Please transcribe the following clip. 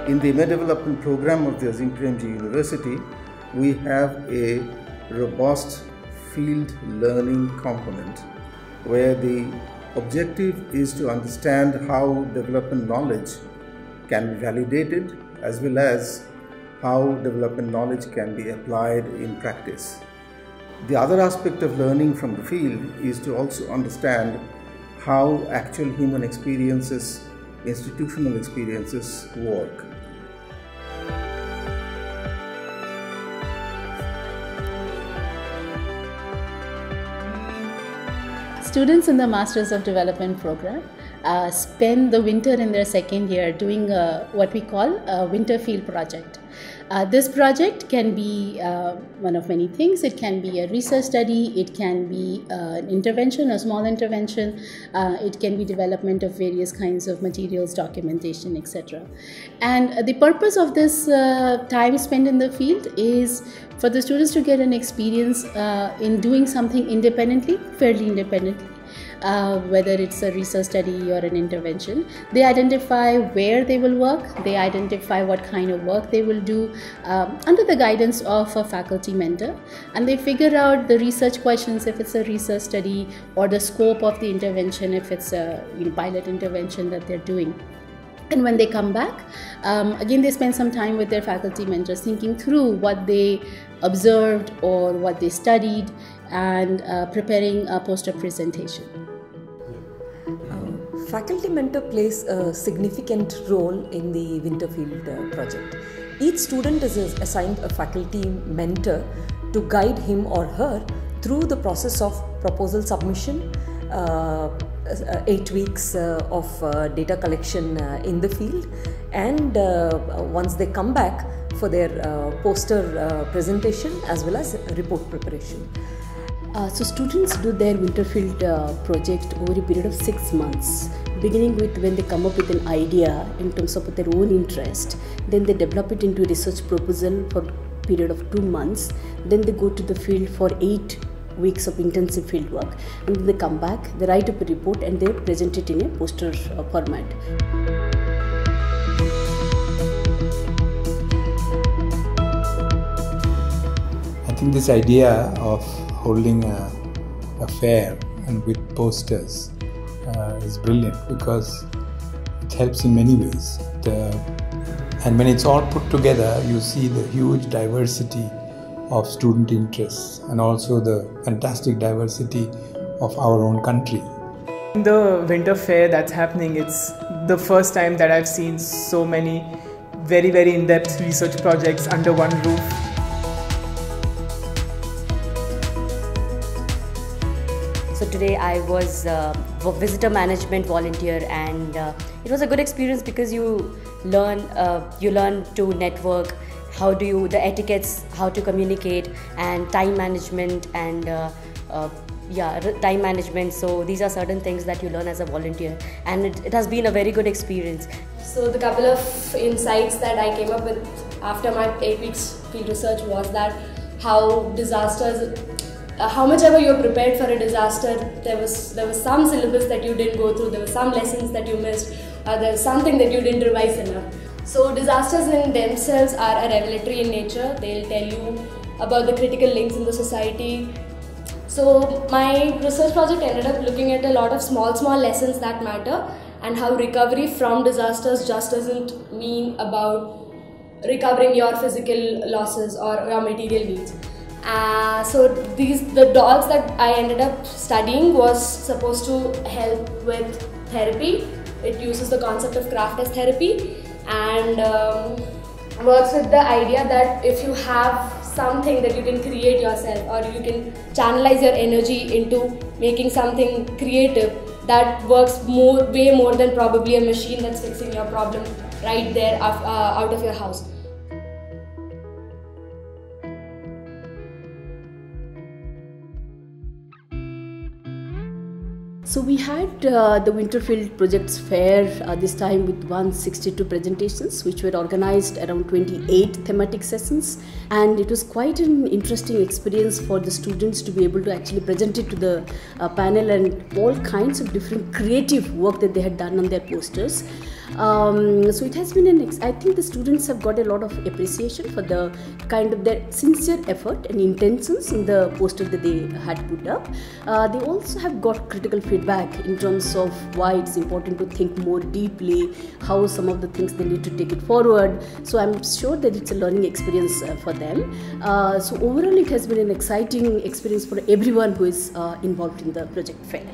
In the MA Development Program of the Azim Premji University, we have a robust field learning component where the objective is to understand how development knowledge can be validated as well as how development knowledge can be applied in practice. The other aspect of learning from the field is to also understand how actual human experiences, institutional experiences work. Students in the Masters of Development program spend the winter in their second year doing what we call a winter field project. This project can be one of many things. It can be a research study, it can be an intervention, a small intervention, it can be development of various kinds of materials, documentation, etc. And the purpose of this time spent in the field is for the students to get an experience in doing something independently, fairly independently. Whether it's a research study or an intervention. They identify where they will work, they identify what kind of work they will do under the guidance of a faculty mentor, and they figure out the research questions if it's a research study, or the scope of the intervention if it's a pilot intervention that they're doing. And when they come back, again they spend some time with their faculty mentors thinking through what they observed or what they studied and preparing a poster presentation. Faculty mentor plays a significant role in the Winterfield project. Each student is assigned a faculty mentor to guide him or her through the process of proposal submission, 8 weeks of data collection in the field, and once they come back for their poster presentation as well as report preparation. So students do their Winterfield project over a period of 6 months, beginning with when they come up with an idea in terms of their own interest. Then they develop it into a research proposal for a period of 2 months. Then they go to the field for 8 weeks of intensive field work, and then they come back, they write up a report and they present it in a poster format. I think this idea of holding a fair and with posters is brilliant because it helps in many ways. And when it's all put together, you see the huge diversity of student interests and also the fantastic diversity of our own country. The winter fair that's happening, it's the first time that I've seen so many very in-depth research projects under one roof. So today I was a visitor management volunteer, and it was a good experience because you learn to network, the etiquettes, how to communicate, and time management and time management. So these are certain things that you learn as a volunteer, and it has been a very good experience. So the couple of insights that I came up with after my 8 weeks field research was that how disasters, how much ever you're prepared for a disaster, there was some syllabus that you didn't go through, there were some lessons that you missed, or there was something that you didn't revise enough. So disasters in themselves are a revelatory in nature. They'll tell you about the critical links in the society. So my research project ended up looking at a lot of small lessons that matter, and how recovery from disasters just doesn't mean about recovering your physical losses or your material needs. So the dolls that I ended up studying was supposed to help with therapy. It uses the concept of craft as therapy, and works with the idea that if you have something that you can create yourself, or you can channelize your energy into making something creative, that works way more than probably a machine that's fixing your problem right there out of your house. So we had the Winterfield Projects Fair this time with 162 presentations, which were organized around 28 thematic sessions, and it was quite an interesting experience for the students to be able to actually present it to the panel, and all kinds of different creative work that they had done on their posters. So it has been I think the students have got a lot of appreciation for the kind of their sincere effort and intentions in the poster that they had put up. They also have got critical feedback in terms of why it's important to think more deeply, how some of the things they need to take it forward. So I'm sure that it's a learning experience for them. So overall it has been an exciting experience for everyone who is involved in the project fair.